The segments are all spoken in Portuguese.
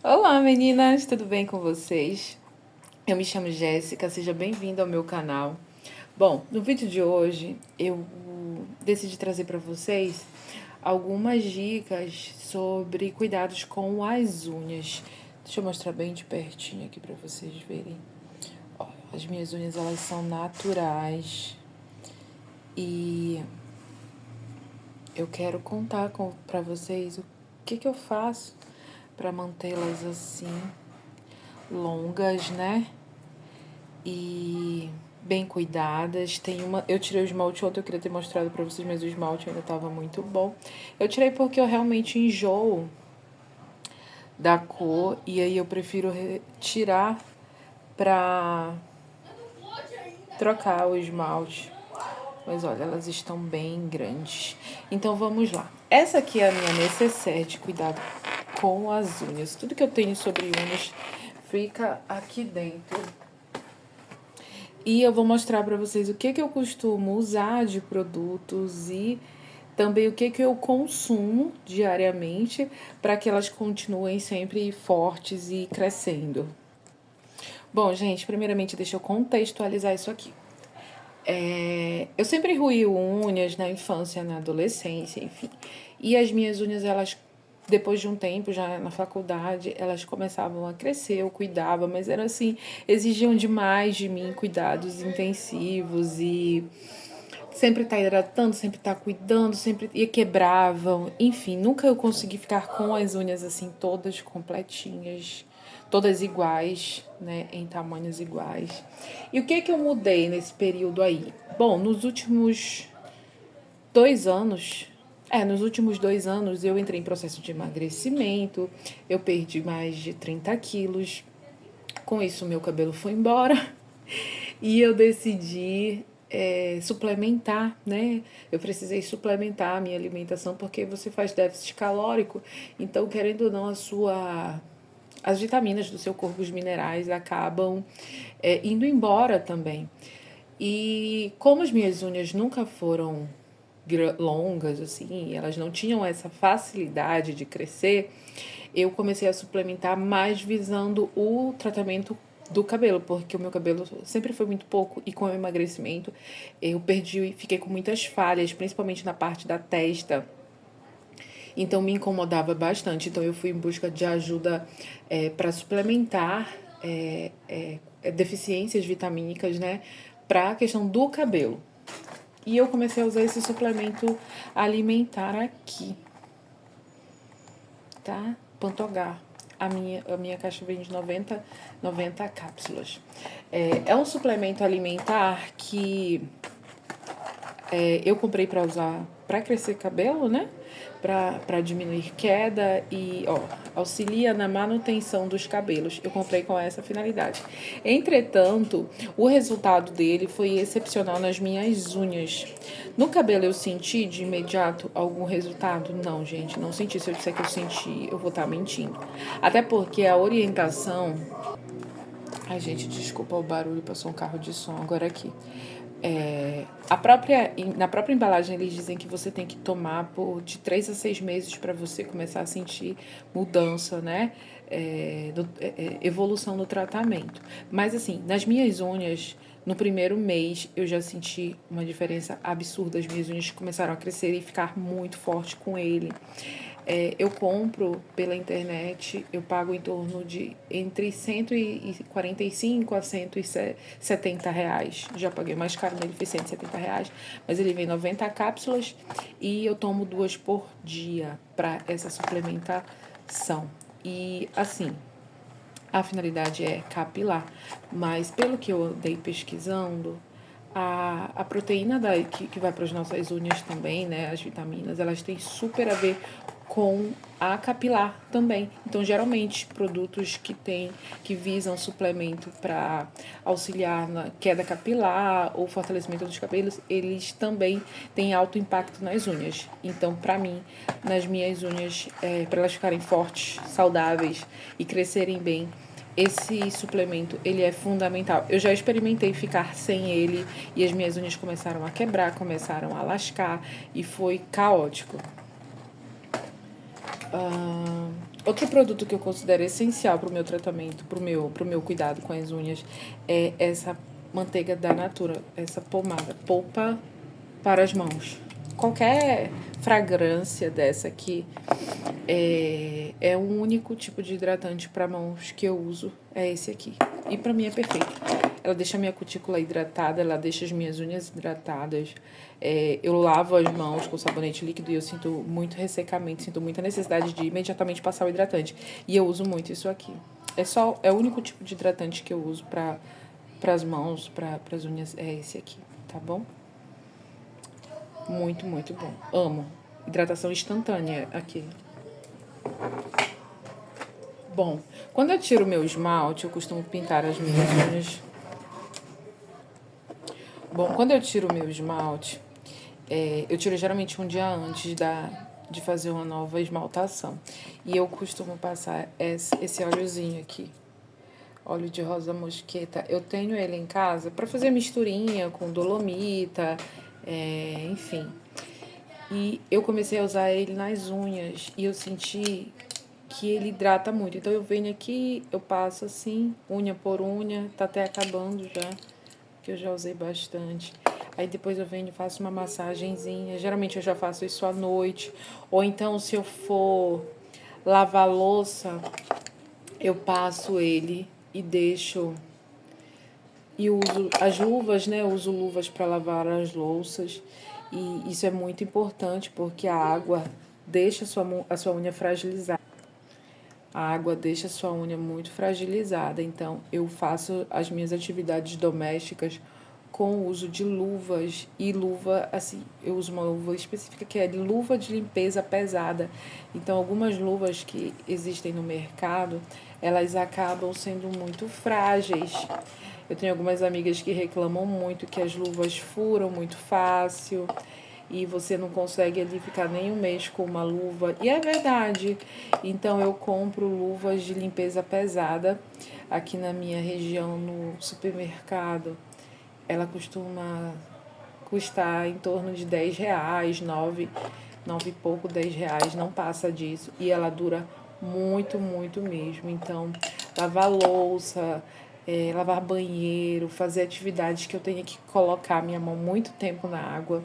Olá, meninas, tudo bem com vocês? Eu me chamo Jéssica, seja bem-vinda ao meu canal. Bom, no vídeo de hoje eu decidi trazer para vocês algumas dicas sobre cuidados com as unhas. Deixa eu mostrar bem de pertinho aqui para vocês verem. Ó, as minhas unhas, elas são naturais e eu quero contar para vocês o que eu faço para mantê-las assim longas, né? E bem cuidadas. Eu tirei o esmalte ontem, eu queria ter mostrado pra vocês, mas o esmalte ainda tava muito bom. Eu tirei porque eu realmente enjoo da cor e aí eu prefiro tirar pra trocar o esmalte. Mas olha, elas estão bem grandes. Então vamos lá. Essa aqui é a minha necessaire de cuidado com as unhas. Tudo que eu tenho sobre unhas fica aqui dentro. E eu vou mostrar para vocês o que eu costumo usar de produtos e também o que eu consumo diariamente para que elas continuem sempre fortes e crescendo. Bom, gente, primeiramente deixa eu contextualizar isso aqui. Eu sempre ruí unhas na infância, na adolescência, enfim. E as minhas unhas, elas, depois de um tempo, já na faculdade, elas começavam a crescer, eu cuidava, mas era assim, exigiam demais de mim cuidados intensivos e sempre tá hidratando, sempre tá cuidando, sempre e quebravam. Enfim, nunca eu consegui ficar com as unhas assim todas completinhas, todas iguais, né, em tamanhos iguais. E o que eu mudei nesse período aí? Bom, nos últimos 2 anos eu entrei em processo de emagrecimento, eu perdi mais de 30 quilos. Com isso, meu cabelo foi embora e eu decidi suplementar, né? Eu precisei suplementar a minha alimentação porque você faz déficit calórico, então, querendo ou não, as vitaminas do seu corpo, os minerais, acabam indo embora também. E como as minhas unhas nunca foram longas, assim, elas não tinham essa facilidade de crescer, eu comecei a suplementar mais visando o tratamento do cabelo, porque o meu cabelo sempre foi muito pouco e com o emagrecimento eu perdi e fiquei com muitas falhas, principalmente na parte da testa. Então me incomodava bastante. Então eu fui em busca de ajuda para suplementar deficiências vitamínicas, né, para a questão do cabelo. E eu comecei a usar esse suplemento alimentar aqui, tá? Pantogar. A minha caixa vem de 90 cápsulas. É um suplemento alimentar que eu comprei para usar para crescer cabelo, né? Para diminuir queda e auxilia na manutenção dos cabelos. Eu comprei com essa finalidade. Entretanto, o resultado dele foi excepcional nas minhas unhas. No cabelo eu senti de imediato algum resultado? Não, gente, não senti. Se eu disser que eu senti, eu vou estar mentindo. Até porque a orientação... Ai, gente, desculpa o barulho, passou um carro de som agora aqui. Na própria embalagem eles dizem que você tem que tomar de 3 a 6 meses para você começar a sentir mudança, né? Evolução no tratamento. Mas assim, nas minhas unhas, no primeiro mês eu já senti uma diferença absurda. As minhas unhas começaram a crescer e ficar muito forte com ele. Eu compro pela internet, eu pago em torno de entre 145 a 170 reais. Já paguei mais caro nele, foi 170 reais, mas ele vem 90 cápsulas e eu tomo 2 por dia para essa suplementação. E assim, a finalidade é capilar, mas pelo que eu andei pesquisando, a proteína que vai para as nossas unhas também, né, as vitaminas, elas têm super a ver com a capilar também. Então, geralmente, produtos que visam suplemento para auxiliar na queda capilar ou fortalecimento dos cabelos, eles também têm alto impacto nas unhas. Então, para mim, nas minhas unhas, para elas ficarem fortes, saudáveis e crescerem bem, esse suplemento, ele é fundamental. Eu já experimentei ficar sem ele e as minhas unhas começaram a quebrar, começaram a lascar e foi caótico. Outro produto que eu considero essencial para o meu tratamento, pro meu cuidado com as unhas, é essa manteiga da Natura, essa pomada, polpa para as mãos. Qualquer fragrância dessa aqui é um único tipo de hidratante para mãos que eu uso, é esse aqui. E para mim é perfeito. Ela deixa a minha cutícula hidratada, ela deixa as minhas unhas hidratadas. Eu lavo as mãos com sabonete líquido e eu sinto muito ressecamento, sinto muita necessidade de imediatamente passar o hidratante. E eu uso muito isso aqui. É o único tipo de hidratante que eu uso para as mãos, para as unhas, é esse aqui, tá bom? Muito, muito bom. Amo. Hidratação instantânea aqui. Bom, quando eu tiro o meu esmalte, eu costumo pintar as minhas unhas. Bom, quando eu tiro o meu esmalte, eu tiro geralmente um dia antes de fazer uma nova esmaltação. E eu costumo passar esse óleozinho aqui, óleo de rosa mosqueta. Eu tenho ele em casa para fazer misturinha com dolomita, enfim. E eu comecei a usar ele nas unhas e eu senti que ele hidrata muito. Então eu venho aqui, eu passo assim, unha por unha, tá até acabando já, que eu já usei bastante. Aí depois eu venho e faço uma massagenzinha. Geralmente eu já faço isso à noite. Ou então, se eu for lavar louça, eu passo ele e deixo. E uso as luvas, né? Eu uso luvas para lavar as louças. E isso é muito importante porque a água deixa a sua unha fragilizada. A água deixa a sua unha muito fragilizada. Então, eu faço as minhas atividades domésticas com o uso de luvas. E luva, assim, eu uso uma luva específica que é de luva de limpeza pesada. Então, algumas luvas que existem no mercado, elas acabam sendo muito frágeis. Eu tenho algumas amigas que reclamam muito que as luvas furam muito fácil e você não consegue ali ficar nem um mês com uma luva. E é verdade. Então eu compro luvas de limpeza pesada aqui na minha região no supermercado. Ela costuma custar em torno de R$ 10, 9 e pouco, R$ 10, não passa disso. E ela dura muito, muito mesmo. Então, lavar louça, lavar banheiro, fazer atividades que eu tenha que colocar minha mão muito tempo na água,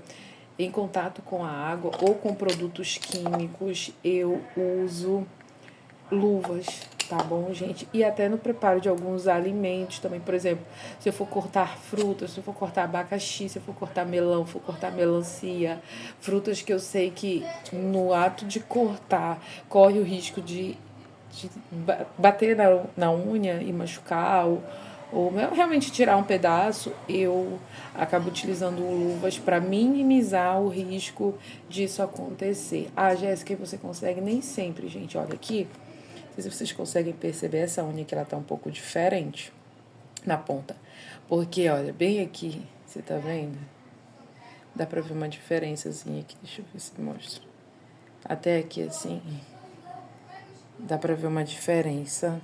em contato com a água ou com produtos químicos, eu uso luvas, tá bom, gente? E até no preparo de alguns alimentos também, por exemplo, se eu for cortar frutas, se eu for cortar abacaxi, se eu for cortar melão, se eu for cortar melancia, frutas que eu sei que no ato de cortar corre o risco de bater na unha e machucar ou realmente tirar um pedaço, eu acabo utilizando luvas para minimizar o risco disso acontecer. Ah, Jéssica, você consegue? Nem sempre, gente. Olha aqui, não sei se vocês conseguem perceber essa unha que ela tá um pouco diferente na ponta. Porque, olha, bem aqui, você tá vendo? Dá pra ver uma diferençazinha aqui, deixa eu ver se mostra. Até aqui, assim, dá pra ver uma diferença.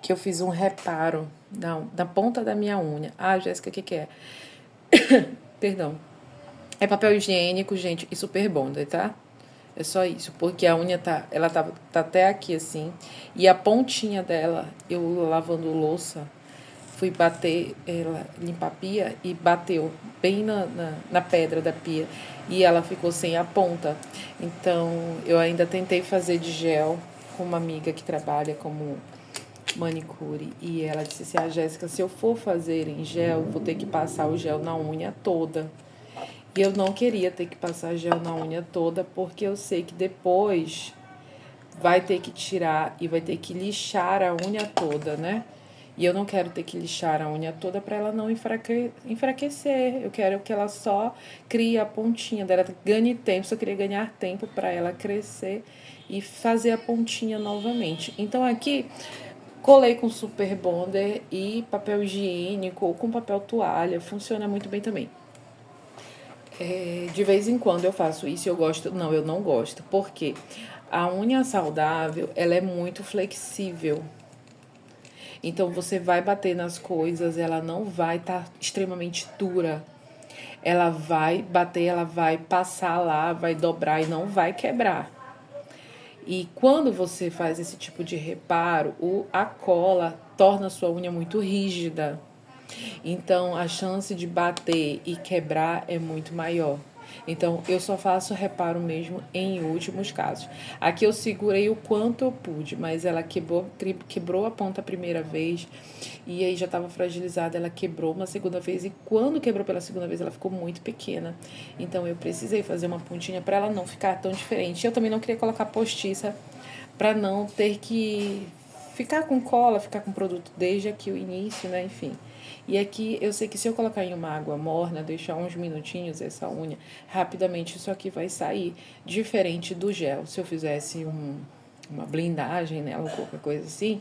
Que eu fiz um reparo na ponta da minha unha. Ah, Jéssica, o que é? Perdão. É papel higiênico, gente, e super bonder, tá? É só isso, porque a unha ela tá até aqui assim, e a pontinha dela, eu lavando louça, fui bater, ela limpar a pia e bateu bem na pedra da pia e ela ficou sem a ponta. Então, eu ainda tentei fazer de gel com uma amiga que trabalha como manicure e ela disse assim: Jéssica, se eu for fazer em gel, vou ter que passar o gel na unha toda. E eu não queria ter que passar gel na unha toda, porque eu sei que depois vai ter que tirar e vai ter que lixar a unha toda, né? E eu não quero ter que lixar a unha toda para ela não enfraquecer. Eu quero que ela só crie a pontinha dela, ganhe tempo. Só queria ganhar tempo para ela crescer e fazer a pontinha novamente. Então aqui colei com super bonder e papel higiênico ou com papel toalha. Funciona muito bem também. De vez em quando eu faço isso e eu gosto. Não, eu não gosto. Porque a unha saudável, ela é muito flexível. Então você vai bater nas coisas, ela não vai estar extremamente dura. Ela vai bater, ela vai passar lá, vai dobrar e não vai quebrar. E quando você faz esse tipo de reparo, a cola torna a sua unha muito rígida. Então, a chance de bater e quebrar é muito maior. Então, eu só faço reparo mesmo em últimos casos. Aqui eu segurei o quanto eu pude, mas ela quebrou a ponta a primeira vez e aí já estava fragilizada. Ela quebrou uma segunda vez e quando quebrou pela segunda vez ela ficou muito pequena. Então, eu precisei fazer uma pontinha para ela não ficar tão diferente. Eu também não queria colocar postiça para não ter que ficar com cola, ficar com produto desde aqui o início, né? Enfim. E aqui eu sei que se eu colocar em uma água morna, deixar uns minutinhos essa unha, rapidamente isso aqui vai sair. Diferente do gel. Se eu fizesse uma blindagem nela ou qualquer coisa assim,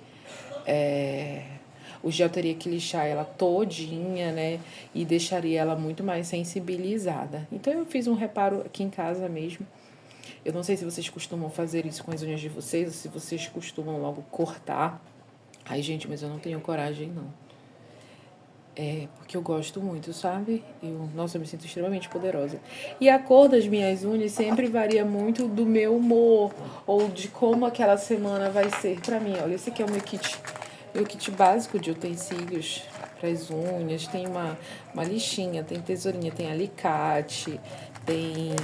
o gel teria que lixar ela todinha, né? E deixaria ela muito mais sensibilizada. Então eu fiz um reparo aqui em casa mesmo. Eu não sei se vocês costumam fazer isso com as unhas de vocês, ou se vocês costumam logo cortar. Ai, gente, mas eu não tenho coragem, não. Porque eu gosto muito, sabe? Nossa, eu me sinto extremamente poderosa. E a cor das minhas unhas sempre varia muito do meu humor, ou de como aquela semana vai ser pra mim. Olha, esse aqui é o meu kit básico de utensílios para as unhas. Tem uma lixinha, tem tesourinha, tem alicate, tem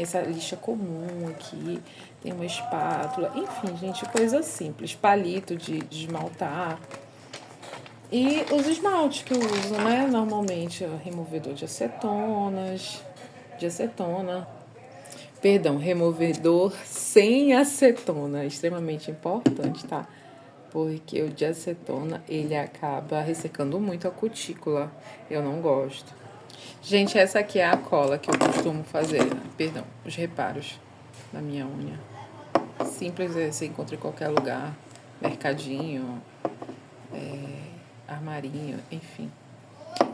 essa lixa comum aqui, tem uma espátula, enfim, gente, coisa simples. Palito de esmaltar. E os esmaltes que eu uso, né? Normalmente, removedor de acetona. Perdão, removedor sem acetona. Extremamente importante, tá? Porque o de acetona, ele acaba ressecando muito a cutícula. Eu não gosto. Gente, essa aqui é a cola que eu costumo fazer. Perdão, os reparos da minha unha. Simples, você encontra em qualquer lugar. Mercadinho, armarinho, enfim.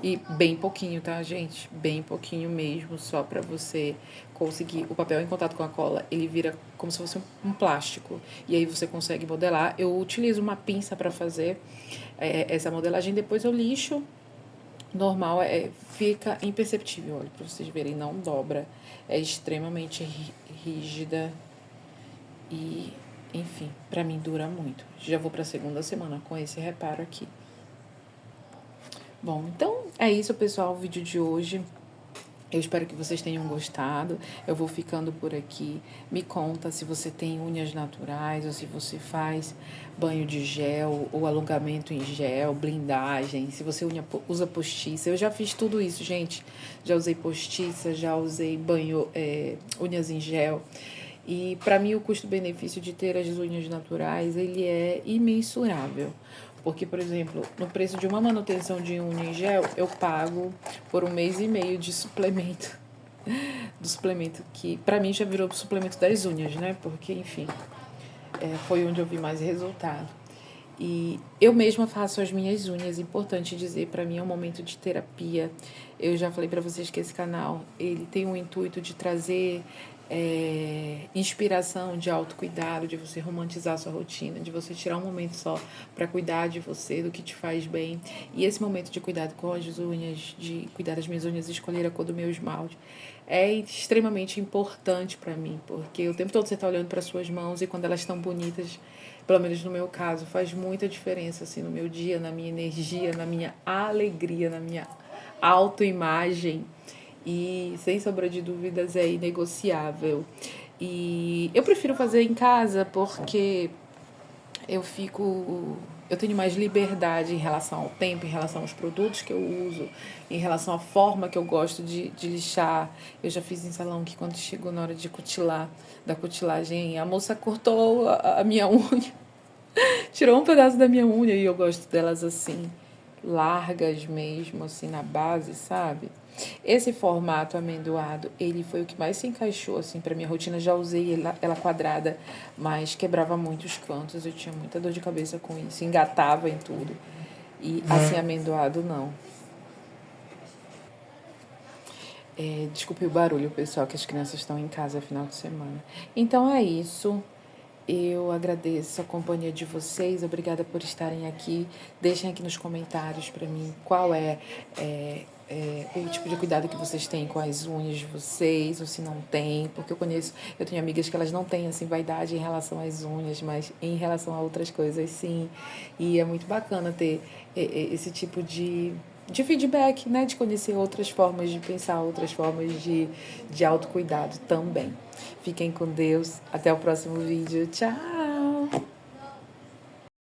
E bem pouquinho, tá, gente? Bem pouquinho mesmo, só pra você conseguir. O papel em contato com a cola, ele vira como se fosse um plástico. E aí você consegue modelar. Eu utilizo uma pinça pra fazer essa modelagem. Depois eu lixo. Normal, fica imperceptível. Olha, pra vocês verem, não dobra. É extremamente rígida. E, enfim, pra mim dura muito. Já vou pra segunda semana com esse reparo aqui. Bom, então é isso, pessoal, o vídeo de hoje. Eu espero que vocês tenham gostado. Eu vou ficando por aqui. Me conta se você tem unhas naturais ou se você faz banho de gel ou alongamento em gel, blindagem, se você usa postiça. Eu já fiz tudo isso, gente. Já usei postiça, já usei unhas em gel. E para mim o custo-benefício de ter as unhas naturais, ele é imensurável. Porque, por exemplo, no preço de uma manutenção de unha em gel, eu pago por 1 mês e meio de suplemento. Do suplemento que, pra mim, já virou suplemento das unhas, né? Porque, enfim, foi onde eu vi mais resultado. E eu mesma faço as minhas unhas, importante dizer, para mim é um momento de terapia. Eu já falei para vocês que esse canal, ele tem o intuito de trazer inspiração de autocuidado, de você romantizar a sua rotina, de você tirar um momento só para cuidar de você, do que te faz bem. E esse momento de cuidado com as unhas, de cuidar das minhas unhas, escolher a cor do meu esmalte, é extremamente importante para mim, porque o tempo todo você está olhando para suas mãos e quando elas estão bonitas, pelo menos no meu caso, faz muita diferença assim, no meu dia, na minha energia, na minha alegria, na minha autoimagem. E, sem sombra de dúvidas, é inegociável. E eu prefiro fazer em casa porque eu tenho mais liberdade em relação ao tempo, em relação aos produtos que eu uso, em relação à forma que eu gosto de lixar. Eu já fiz em salão que quando chegou na hora de cutilar, da cutilagem, a moça cortou a minha unha, tirou um pedaço da minha unha e eu gosto delas assim, largas mesmo, assim, na base, sabe? Esse formato amendoado, ele foi o que mais se encaixou, assim, pra minha rotina. Já usei ela quadrada, mas quebrava muito os cantos. Eu tinha muita dor de cabeça com isso, engatava em tudo. E assim, amendoado, não. Desculpe o barulho, pessoal, que as crianças estão em casa final de semana. Então é isso. Eu agradeço a companhia de vocês, obrigada por estarem aqui. Deixem aqui nos comentários para mim qual é o tipo de cuidado que vocês têm com as unhas de vocês, ou se não tem, porque eu tenho amigas que elas não têm, assim, vaidade em relação às unhas, mas em relação a outras coisas, sim. E é muito bacana ter esse tipo de feedback, né? De conhecer outras formas de pensar, outras formas de autocuidado também. Fiquem com Deus. Até o próximo vídeo. Tchau!